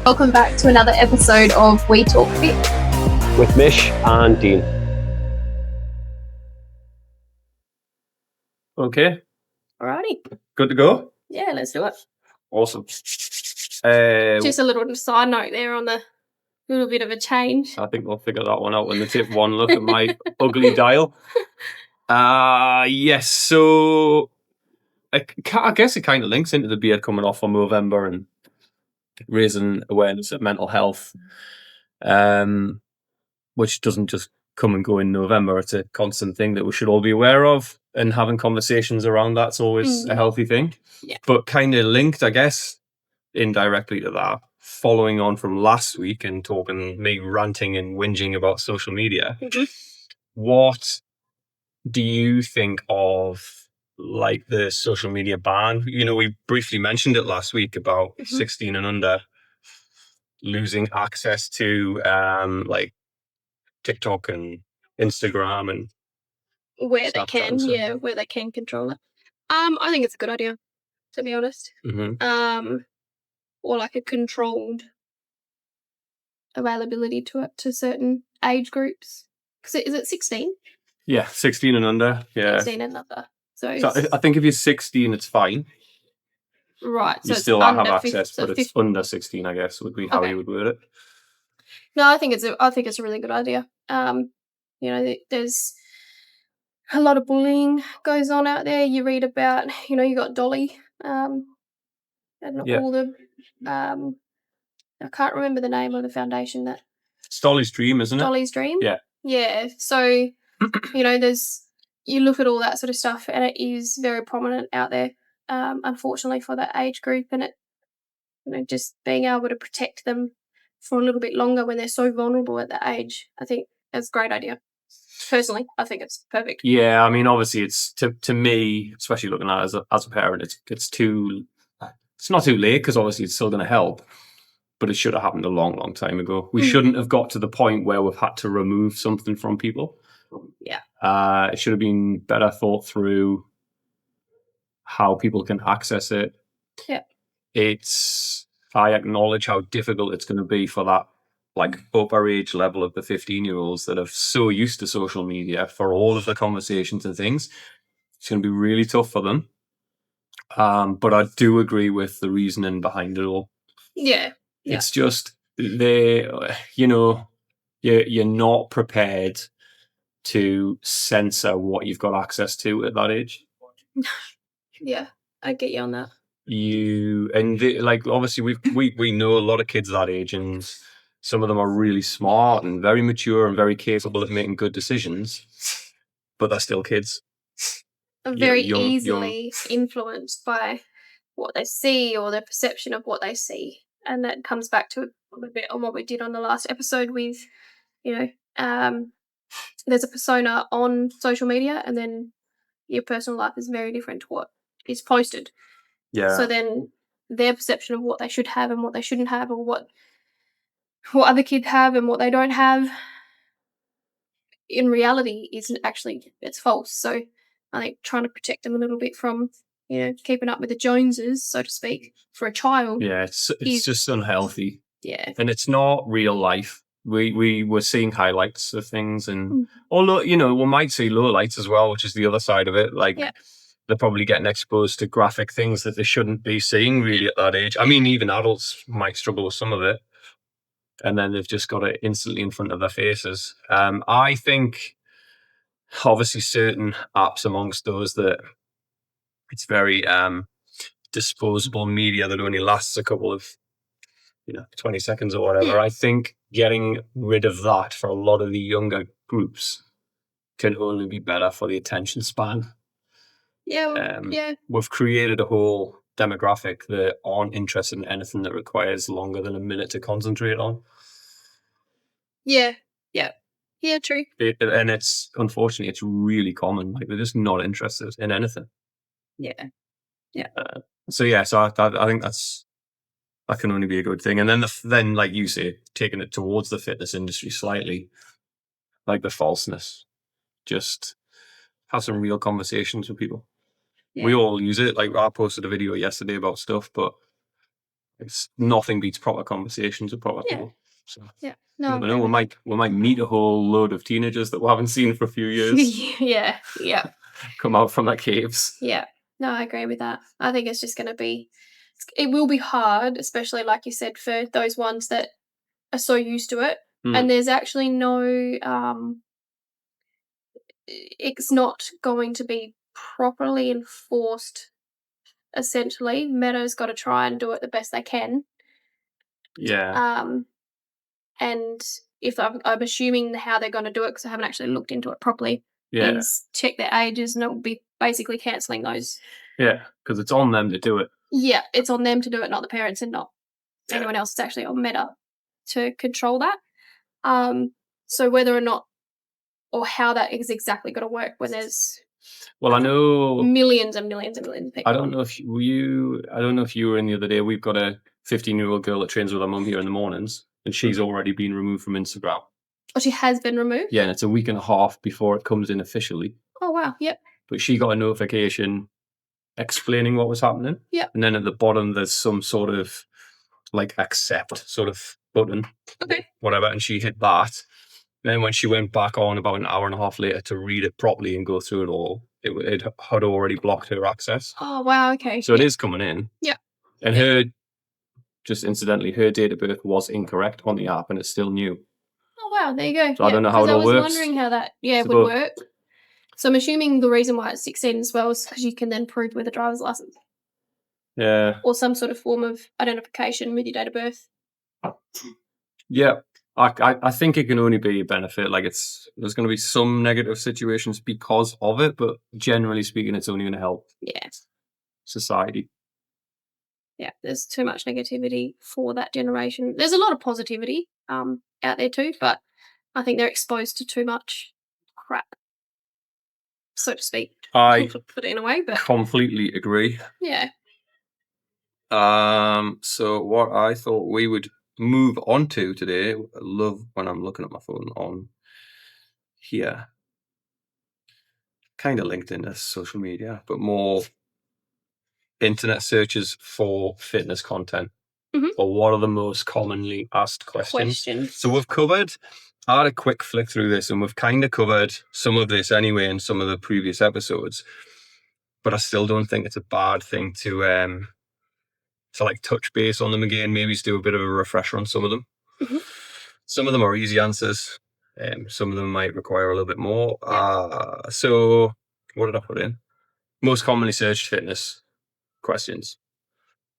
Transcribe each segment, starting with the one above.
Welcome back to another episode of We Talk Fit with Mish and Dean. Okay. Alrighty. Good to go? Yeah, let's do it. Awesome. Just a little side note there on the little bit of a change. I think we'll figure that one out when they take one look at my ugly dial. Yes, so I guess it kind of links into the beard coming off for Movember and raising awareness of mental health, which doesn't just come and go in November. It's a constant thing that we should all be aware of, and having conversations around that's always a healthy thing. Yeah. But kind of linked, I guess, indirectly to that, following on from last week and talking, me ranting and whinging about social media, what do you think of like the social media ban? You know, we briefly mentioned it last week about 16 and under losing access to like TikTok and Instagram and where they Snapchat can, and stuff. yeah, where they can control it. I think it's a good idea, to be honest. Or like a controlled availability to it to certain age groups. Is it 16? Yeah, 16 and under. Yeah. 16 and under. So I think if you're 16, it's fine. Right. So You it's still have under access, 50, so but it's under 16, I guess, would be how you would word it. No, I think it's a really good idea. You know, there's a lot of bullying goes on out there. You read about, you know, you got Dolly, and all the I can't remember the name of the foundation that. It's Dolly's Dream, isn't it? Dolly's Dream. Yeah. Yeah. So, you know, you look at all that sort of stuff, and it is very prominent out there. Unfortunately for that age group, and it, you know, just being able to protect them for a little bit longer when they're so vulnerable at that age, I think that's a great idea. Personally, I think it's perfect. Yeah, I mean, obviously, it's to me, especially looking at it as a parent, it's not too late because obviously it's still going to help, but it should have happened a long, long time ago. We shouldn't have got to the point where we've had to remove something from people. Yeah. It should have been better thought through how people can access it. Yeah. I acknowledge how difficult it's going to be for that like upper age level of the 15-year-olds that are so used to social media for all of the conversations and things. It's going to be really tough for them. But I do agree with the reasoning behind it all. Yeah. It's just you're not prepared to censor what you've got access to at that age. Yeah, I get you on that. Obviously we know a lot of kids that age, and some of them are really smart and very mature and very capable of making good decisions, but they're still kids. Very easily influenced by what they see or their perception of what they see. And that comes back to a bit on what we did on the last episode with, you know, there's a persona on social media, and then your personal life is very different to what is posted. Yeah. So then their perception of what they should have and what they shouldn't have, or what other kids have and what they don't have, in reality isn't actually, it's false. So I think trying to protect them a little bit from, you know, keeping up with the Joneses, so to speak, for a child. Yeah, it's just unhealthy. Yeah. And it's not real life. We were seeing highlights of things, and although, you know, we might see lowlights as well, which is the other side of it. Like they're probably getting exposed to graphic things that they shouldn't be seeing really at that age. I mean, even adults might struggle with some of it, and then they've just got it instantly in front of their faces. I think obviously certain apps amongst those that it's very disposable media that only lasts a couple of 20 seconds or whatever. I think getting rid of that for a lot of the younger groups can only be better for the attention span. We've created a whole demographic that aren't interested in anything that requires longer than a minute to concentrate on. Yeah, true. And it's, unfortunately, it's really common. Like, they're just not interested in anything. Yeah. So I think that can only be a good thing. And then, like you say, taking it towards the fitness industry slightly, like the falseness, just have some real conversations with people. Yeah. We all use it. Like, I posted a video yesterday about stuff, but It's nothing beats proper conversations with proper people. So No, I know we might meet a whole load of teenagers that we haven't seen for a few years. yeah. Come out from their caves. Yeah. No, I agree with that. I think it's just going to be, it will be hard, especially like you said, for those ones that are so used to it. And there's actually no, it's not going to be properly enforced, essentially. Meta's got to try and do it the best they can. Yeah. And if I'm assuming how they're going to do it, because I haven't actually looked into it properly, is check their ages, and it will be basically cancelling those. Yeah, because it's on them to do it. Yeah, it's on them to do it, not the parents and not anyone else. It's actually on Meta to control that. So whether or not or how that is exactly going to work when there's I know millions and millions and millions of people. I don't know if you were in the other day. We've got a 15-year-old girl that trains with her mum here in the mornings, and she's already been removed from Instagram. Oh, she has been removed? Yeah, and it's a week and a half before it comes in officially. Oh, wow. Yep. But she got a notification explaining what was happening. Yep. And then at the bottom, there's some sort of like accept sort of button. Okay. Whatever. And she hit that. Then when she went back on about an hour and a half later to read it properly and go through it all, it had already blocked her access. Oh, wow. Okay. So it is coming in. Yeah. And her, just incidentally, her date of birth was incorrect on the app and it's still new. Oh, wow. There you go. So I don't know how it all works. I was wondering how that would work. So I'm assuming the reason why it's 16 as well is because you can then prove with a driver's license. Yeah. Or some sort of form of identification with your date of birth. Yeah. I think it can only be a benefit. Like there's going to be some negative situations because of it, but generally speaking, it's only going to help. Yeah. Society. Yeah, there's too much negativity for that generation. There's a lot of positivity out there too, but I think they're exposed to too much crap, so to speak. I put it in a way, but completely agree. Yeah. So what I thought we would move on to today, I love when I'm looking at my phone on here, kind of linked into social media, but more internet searches for fitness content. Or what are the most commonly asked questions? So I had a quick flick through this and we've kind of covered some of this anyway in some of the previous episodes, but I still don't think it's a bad thing to like touch base on them again, maybe do a bit of a refresher on some of them. Some of them are easy answers. Some of them might require a little bit more. So what did I put in? Most commonly searched fitness questions,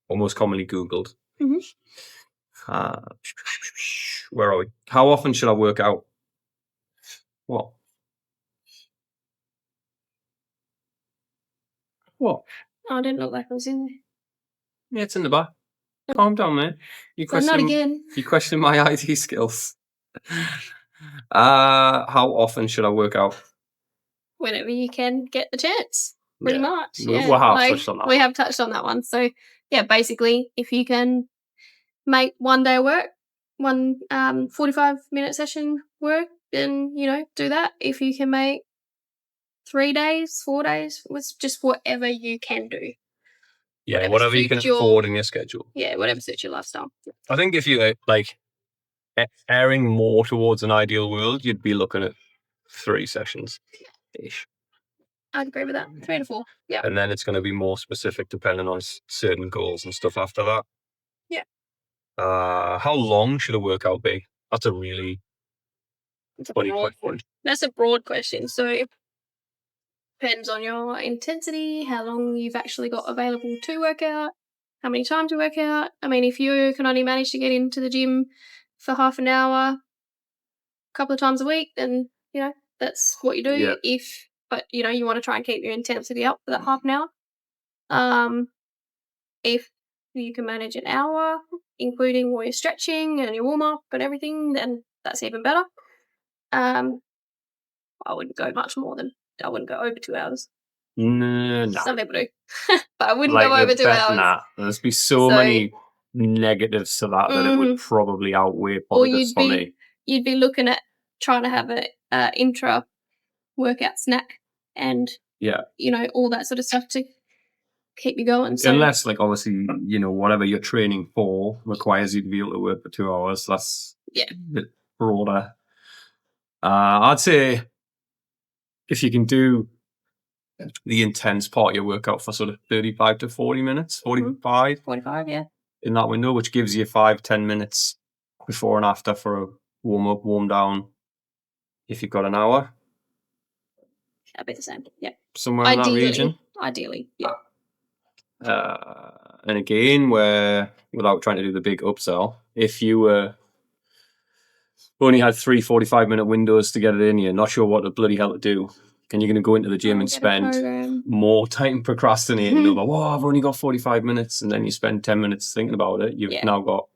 or most commonly Googled. Where are we? How often should I work out? What? Oh, I didn't look like I was in there. Yeah, it's in the back. Calm down, man. Not again. You question my IT skills. How often should I work out? Whenever you can get the chance. Pretty much. We have touched on that. We have touched on that one. So yeah, basically if you can make one day work, one 45-minute session work, then do that. If you can make 3 days, 4 days, it's just whatever you can do. Yeah, whatever you can afford in your schedule. Yeah, whatever suits your lifestyle. I think if you like erring more towards an ideal world, you'd be looking at 3 sessions ish. I'd agree with that. 3 to 4. Yeah. And then it's going to be more specific depending on certain goals and stuff after that. Yeah. How long should a workout be? That's a really funny question. That's a broad question. So it depends on your intensity, how long you've actually got available to work out, how many times you work out. I mean, if you can only manage to get into the gym for half an hour, a couple of times a week, then, that's what you do. Yeah. But you want to try and keep your intensity up for that half an hour. If you can manage an hour, including all your stretching and your warm-up and everything, then that's even better. I wouldn't go I wouldn't go over 2 hours. No. Some people do. But I wouldn't go over 2 hours. Nah, there's be so many negatives to that that it would probably outweigh positives for me. You'd be looking at trying to have a intra-workout snack and, all that sort of stuff to keep you going. So, unless, like, obviously, whatever you're training for requires you to be able to work for 2 hours. That's a bit broader. I'd say if you can do the intense part of your workout for sort of 35 to 40 minutes, 45. 45, yeah. In that window, which gives you 5-10 minutes before and after for a warm-up, warm-down. If you've got an hour. That'd be the same, yeah. Somewhere in that region. Ideally, yeah. And again, without trying to do the big upsell, if you only had 3 45-minute windows to get it in, you're not sure what the bloody hell to do, and you're going to go into the gym and spend more time procrastinating over, I've only got 45 minutes, and then you spend 10 minutes thinking about it. You've now got to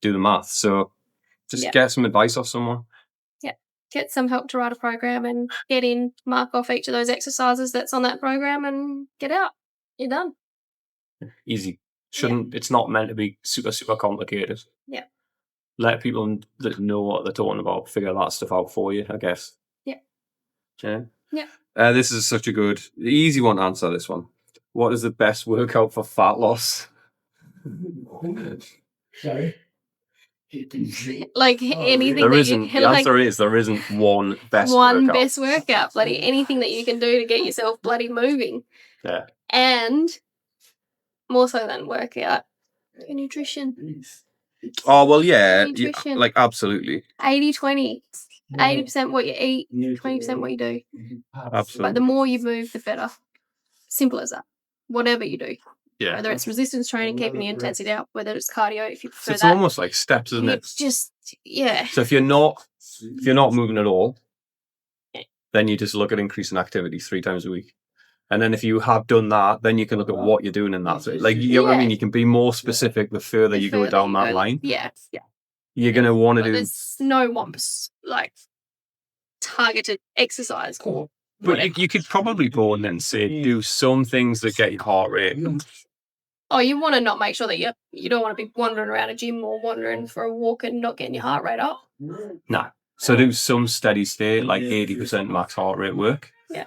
do the math. So just get some advice off someone. Yeah. Get some help to write a program and mark off each of those exercises that's on that program and get out. You're done. Easy. It's not meant to be super, super complicated. Yeah. Let people that know what they're talking about figure that stuff out for you, I guess. Yeah. Yeah. Yeah. This is such a good, easy one to answer, this one. What is the best workout for fat loss? Sorry? Like anything there isn't. The answer is there isn't one best workout. Best workout. Bloody anything that you can do to get yourself bloody moving. Yeah. And more so than workout, your nutrition. Oh, well, yeah. Like, absolutely. 80-20. 80% what you eat, 20% what you do. Absolutely. But the more you move, the better. Simple as that. Whatever you do. Yeah. Whether it's resistance training, keeping the intensity up, whether it's cardio, if you prefer it's almost like steps, isn't it? It's just, yeah. So if you're not moving at all, then you just look at increasing activity 3 times a week. And then if you have done that, then you can look at what you're doing in that. Like, you know what I mean? You can be more specific the further you go down that line. Yeah. You're going to want to do... There's no one, like, targeted exercise. But you could probably go and then say, do some things that get your heart rate. Oh, you want to not make sure that you don't want to be wandering around a gym or wandering for a walk and not getting your heart rate up. No. So do some steady state, like 80% max heart rate work. Yeah.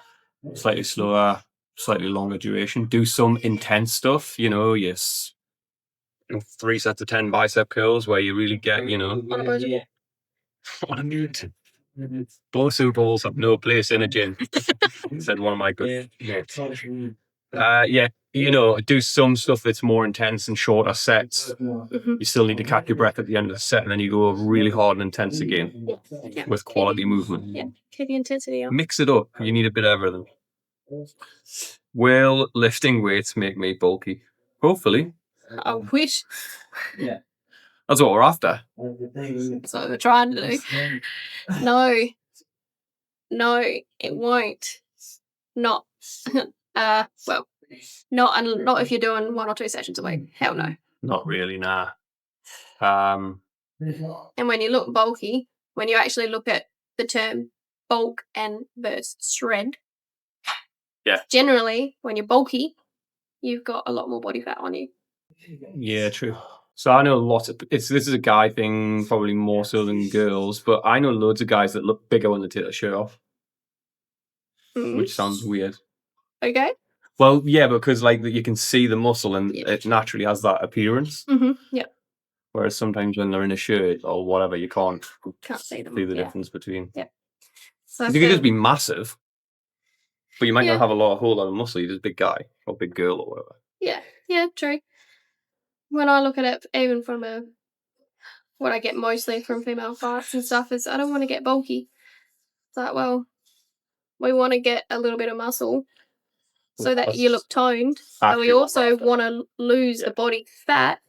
Slightly slower, slightly longer duration. Do some intense stuff, yes. 3 sets of 10 bicep curls where you really get, Bosu balls have no place in a gym, said one of my good mates. Do some stuff that's more intense and shorter sets. Mm-hmm. You still need to catch your breath at the end of the set, and then you go really hard and intense again with quality movement. Yeah, keep the intensity up. Mix it up. You need a bit of everything. Will lifting weights make me bulky? Hopefully. I wish. Yeah. That's what we're after. That's what we're trying to do. No, it won't. Not. Not if you're doing 1 or 2 sessions a week. Hell no. Not really, nah. And when you look bulky, when you actually look at the term bulk and versus shred, generally, when you're bulky, you've got a lot more body fat on you. Yeah, true. So I know lots of this is a guy thing, probably more so than girls, but I know loads of guys that look bigger when they take their shirt off, which sounds weird. Okay. Well, yeah, because like you can see the muscle and it naturally has that appearance. Mm-hmm. Yeah. Whereas sometimes when they're in a shirt or whatever, you can't see them. See the difference between. Yeah. So you could just be massive, but you might not have a whole lot of muscle. You're just a big guy or big girl or whatever. Yeah, true. When I look at it, even from what I get mostly from female clients and stuff, is I don't want to get bulky. It's like, well, we want to get a little bit of muscle so that you look toned, but we also want to lose the body fat.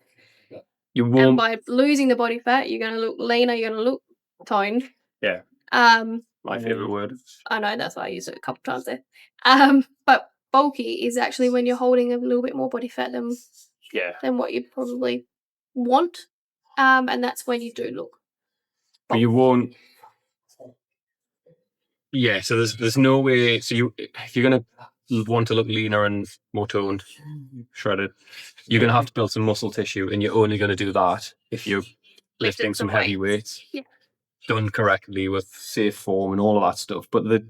You won't. And by losing the body fat, you're going to look leaner, you're going to look toned. Yeah. My favourite word. I know, that's why I used it a couple times there. But bulky is actually when you're holding a little bit more body fat than what you probably want. And that's when you do look bulky. But you won't. Yeah, so there's no way. So if you're gonna want to look leaner and more toned, shredded, you're gonna have to build some muscle tissue, and you're only gonna do that if you're lifting some heavy weights, done correctly with safe form and all of that stuff. But it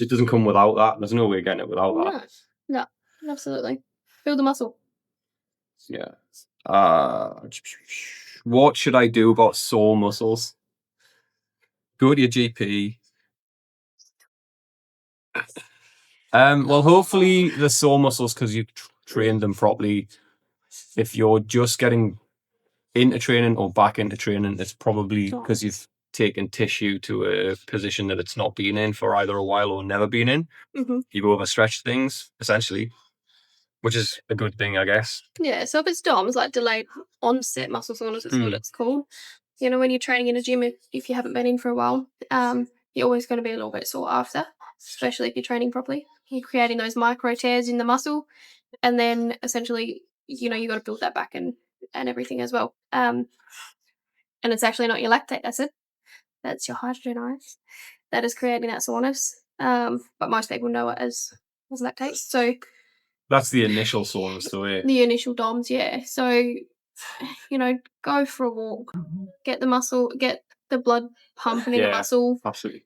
doesn't come without that. There's no way of getting it without that. No, absolutely. Build the muscle. Yeah. What should I do about sore muscles? Go to your GP. Well, hopefully the sore muscles, because you trained them properly. If you're just getting into training or back into training, it's probably because you've taken tissue to a position that it's not been in for either a while or never been in. Mm-hmm. You've overstretched things, essentially, which is a good thing, I guess. Yeah, so if it's DOMS, like delayed onset muscle soreness is what it's called. You know, when you're training in a gym, if you haven't been in for a while, you're always going to be a little bit sore after, especially if you're training properly. You're creating those micro tears in the muscle, and then essentially, you know, you got to build that back and everything as well. And it's actually not your lactate acid, that's your hydrogen ions that is creating that soreness. But most people know it as lactate. So that's the initial soreness, though. Yeah. The initial DOMS, yeah. So, you know, go for a walk, get the blood pumping in the muscle. Absolutely.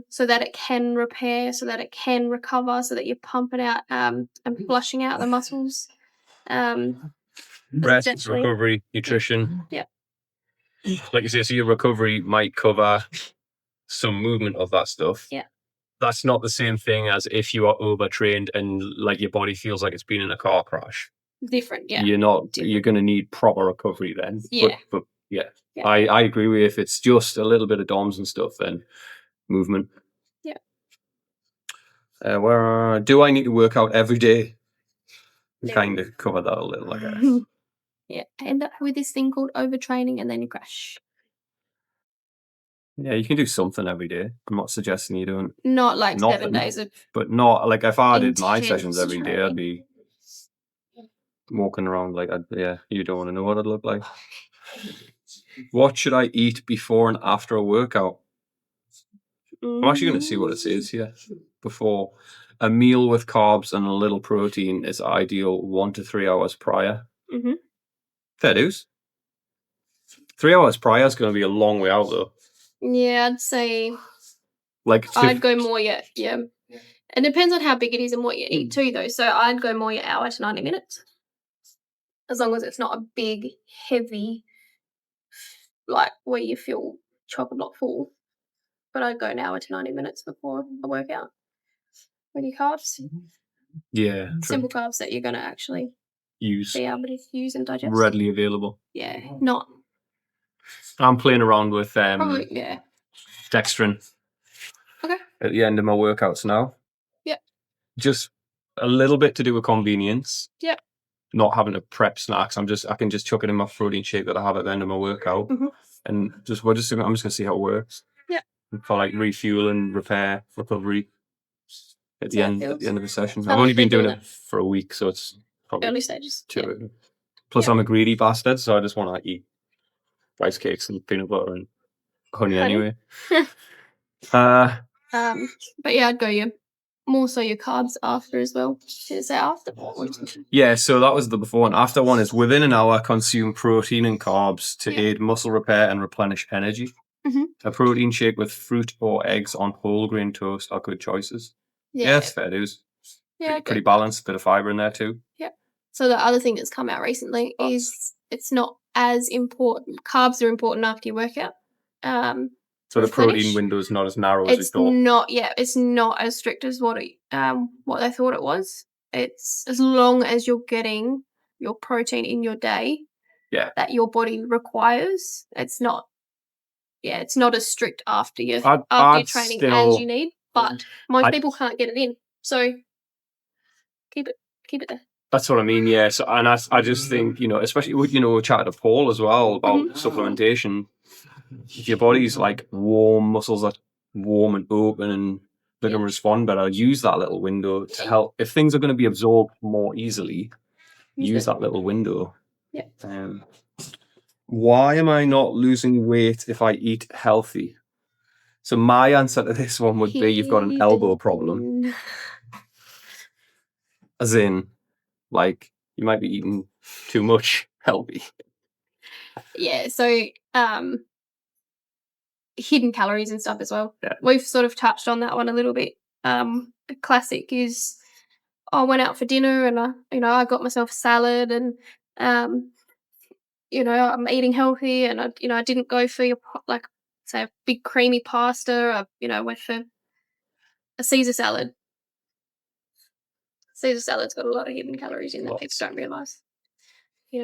So that it can repair, so that it can recover, so that you're pumping out and flushing out the muscles. Rest, recovery, nutrition. Yeah. Like you say, so your recovery might cover some movement of that stuff. Yeah. That's not the same thing as if you are overtrained and like your body feels like it's been in a car crash. Different, yeah. You're going to need proper recovery then. Yeah. But yeah. I agree with you. If it's just a little bit of DOMS and stuff, then movement. Yeah. Do I need to work out every day? Kind of cover that a little, I guess. Yeah. End up with this thing called overtraining and then you crash. Yeah, you can do something every day. I'm not suggesting you don't. Not like nothing, 7 days of. But not like if I did my sessions every day, I'd be walking around like, you don't want to know what I'd look like. What should I eat before and after a workout? I'm actually going to see what it says here. Before a meal with carbs and a little protein is ideal 1 to 3 hours prior. Mm-hmm. Fair dues. 3 hours prior is going to be a long way out though. Yeah, I'd say. Like I'd go more, yeah. It depends on how big it is and what you eat too, though. So I'd go more your hour to 90 minutes, as long as it's not a big, heavy, like where you feel chock-a-block full. But I'd go an hour to 90 minutes before a workout with your carbs. Yeah, simple carbs that you're going to actually be able to use and digest. Readily available. Yeah, not. I'm playing around with Probably, yeah. dextrin. Okay. At the end of my workouts now. Yep. Just a little bit to do with convenience. Yep. Not having to prep snacks. I can just chuck it in my protein shake that I have at the end of my workout, and I'm just gonna see how it works. Yeah. For like refuel and recovery at the end of the session. I've only been doing it for a week, so it's probably early stages. too. Plus, I'm a greedy bastard, so I just want to eat rice cakes and peanut butter and honey anyway. But yeah, I'd go more so your carbs after as well. Is that after? Yeah, so that was the before and after one. Is within an hour consume protein and carbs to aid muscle repair and replenish energy. Mm-hmm. A protein shake with fruit or eggs on whole grain toast are good choices. Yeah, that's fair dues. Yeah, pretty balanced, bit of fiber in there too. Yeah. So the other thing that's come out recently is it's not as important. Carbs are important after your workout. So the protein window is not as narrow as we thought. It's not as strict as what they thought it was. It's as long as you're getting your protein in your day that your body requires. It's not as strict after your training as you need. But most people can't get it in. So keep it there. That's what I mean, yeah. So, and I just think, especially with, we chatted to Paul as well about supplementation. If your body's like warm, muscles are warm and open and they're going to respond better, use that little window to help. If things are going to be absorbed more easily, use that little window. Yeah. Why am I not losing weight if I eat healthy? So my answer to this one would be you've got an elbow problem. As in, like, you might be eating too much healthy. Yeah, so hidden calories and stuff as well. Yeah. We've sort of touched on that one a little bit. The classic is I went out for dinner and I got myself a salad and I'm eating healthy and I didn't go for like say a big creamy pasta. I went for a Caesar salad. Caesar salad's got a lot of hidden calories in that people don't realise.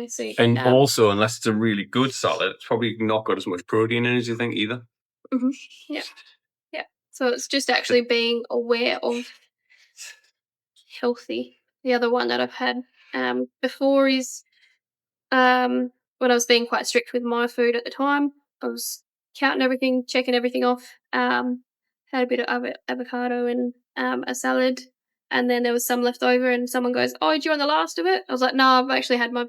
So and also, unless it's a really good salad, it's probably not got as much protein in it as you think either. Mm-hmm. Yeah. So it's just actually being aware of healthy. The other one that I've had before is when I was being quite strict with my food at the time. I was counting everything, checking everything off. Had a bit of avocado and a salad, and then there was some left over. And someone goes, "Oh, did you want the last of it?" I was like, "No, I've actually had my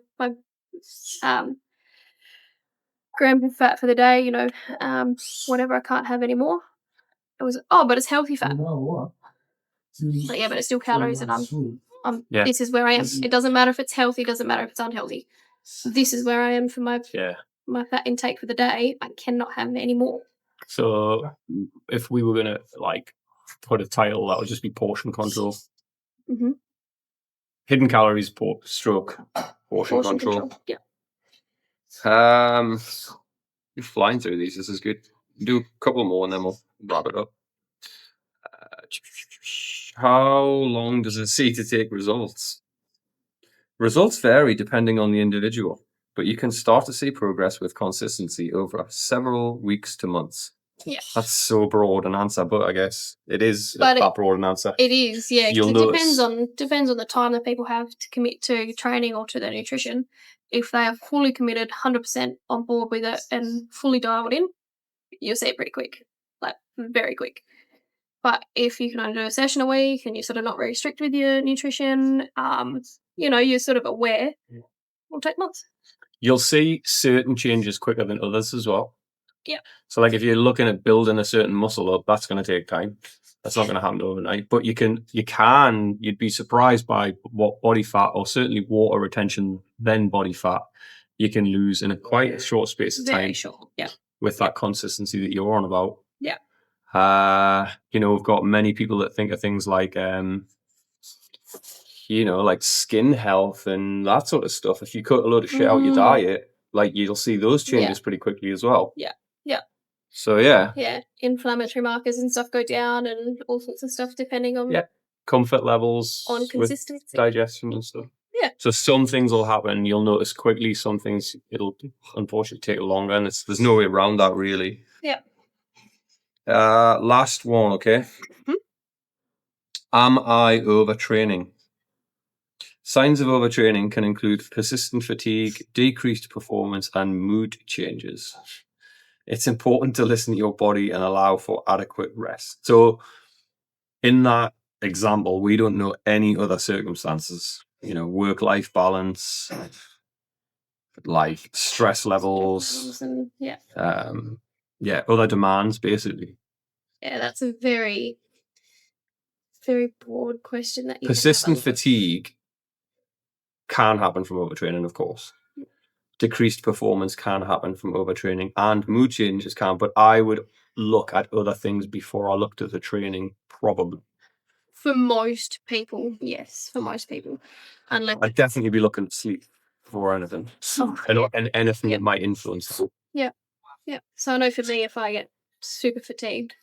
gram of fat for the day. Whatever. I can't have any more." It was, but it's healthy fat. But yeah, but it's still calories, and this is where I am. It doesn't matter if it's healthy, it doesn't matter if it's unhealthy. This is where I am for my fat intake for the day. I cannot have any more. So if we were gonna put a title, that would just be portion control. Mm-hmm. Hidden calories, portion control. Yeah. You're flying through these. This is good. Do a couple more and then we'll wrap it up. How long does it take to take results? Results vary depending on the individual, but you can start to see progress with consistency over several weeks to months. Yeah. That's so broad an answer, but I guess it is that broad an answer. It is, yeah. It depends on the time that people have to commit to training or to their nutrition. If they are fully committed, 100% on board with it and fully dialed in, you'll see it pretty quick, like very quick. But if you can only do a session a week and you're sort of not very strict with your nutrition, you're sort of aware, it'll take months. You'll see certain changes quicker than others as well. Yeah. So if you're looking at building a certain muscle up, that's going to take time. That's not going to happen overnight. But you'd be surprised by what body fat, or certainly water retention, then body fat, you can lose in a quite short space of time. Very short, yeah. With that consistency that you're on about. Yeah. We've got many people that think of things like, like skin health and that sort of stuff. If you cut a load of shit out your diet, you'll see those changes pretty quickly as well. Yeah. Yeah. So yeah. Yeah. Inflammatory markers and stuff go down and all sorts of stuff depending on comfort levels, on consistency, with digestion and stuff. Yeah. So some things will happen, you'll notice quickly. Some things it'll unfortunately take longer, and there's no way around that really. Yeah. Last one, okay? Mm-hmm. Am I overtraining? Signs of overtraining can include persistent fatigue, decreased performance, and mood changes. It's important to listen to your body and allow for adequate rest. So in that example, we don't know any other circumstances, work-life balance, stress levels, and, other demands, basically. Yeah, that's a very, very broad question. That persistent fatigue can happen from overtraining, of course. Decreased performance can happen from overtraining, and mood changes can, but I would look at other things before I looked at the training, probably. For most people, yes. For most people. I'd definitely be looking at sleep before anything. And anything that might influence it. Yeah. Yeah. So I know for me, if I get super fatigued,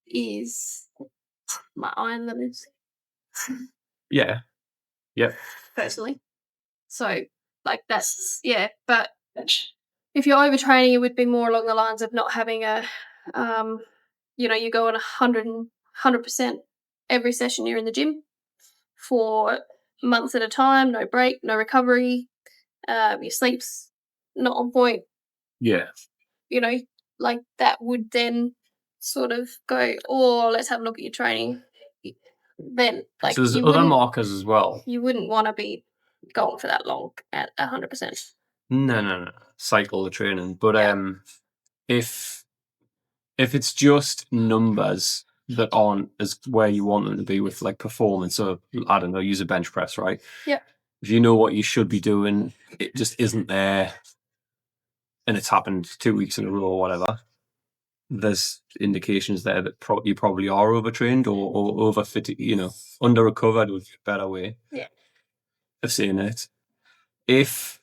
is my iron levels. Yeah. Yeah. Personally. So, but if you're overtraining, it would be more along the lines of not having a, you go on 100% every session you're in the gym for months at a time, no break, no recovery, your sleep's not on point. Yeah. That would then sort of go, let's have a look at your training. Then, so there's other markers as well. You wouldn't want to be going for that long at 100%. No. Cycle the training. But if it's just numbers that aren't as where you want them to be with performance, so I don't know, use a bench press, right? Yeah. If you know what you should be doing, it just isn't there, and it's happened 2 weeks in a row or whatever, there's indications there that you probably are overtrained or overfit, under recovered would be a better way of saying it. If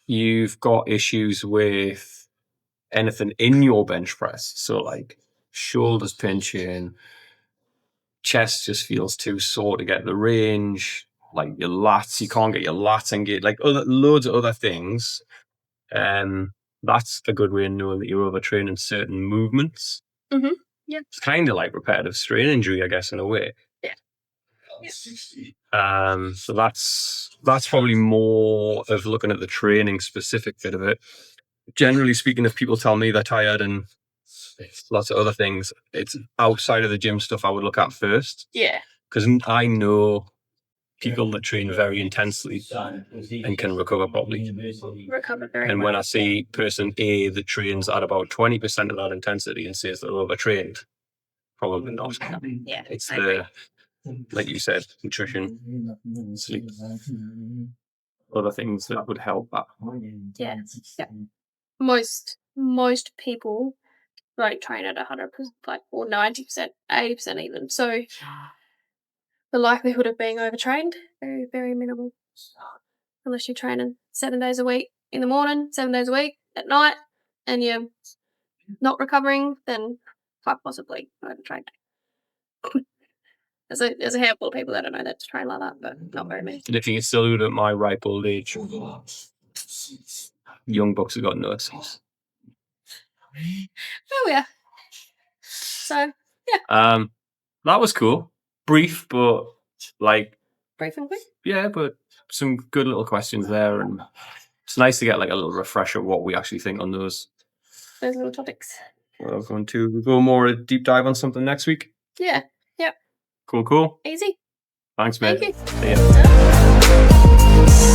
you've got issues with anything in your bench press, so like shoulders pinching, chest just feels too sore to get the range, like your lats, you can't get your lats engaged, like loads of other things, that's a good way of knowing that you're overtraining certain movements. Mm-hmm. Yeah. It's kind of like repetitive strain injury, I guess, in a way. Yeah. So that's probably more of looking at the training specific bit of it. Generally speaking, if people tell me they're tired and lots of other things, it's outside of the gym stuff I would look at first. Yeah. Because I know people that train very intensely and can recover properly. And when I see person A that trains at about 20% of that intensity and says they're overtrained, probably not. Yeah. It's the, like you said, nutrition, sleep, other things that would help that. Yeah. Most people don't train at 100%, or 90%, 80% even. So the likelihood of being overtrained, very, very minimal. Unless you're training 7 days a week in the morning, 7 days a week at night, and you're not recovering, then quite possibly overtrained. There's a handful of people that I know that train like that, but not very many. And if you can still do it at my ripe old age, young bucks have got no excuse. Oh yeah. So yeah. That was cool. Brief, but brief and quick. Yeah, but some good little questions there, and it's nice to get like a little refresher of what we actually think on those little topics. We're going to go more a deep dive on something next week. Yeah. Yep. Cool. Easy. Thanks, mate. Thank you. See ya.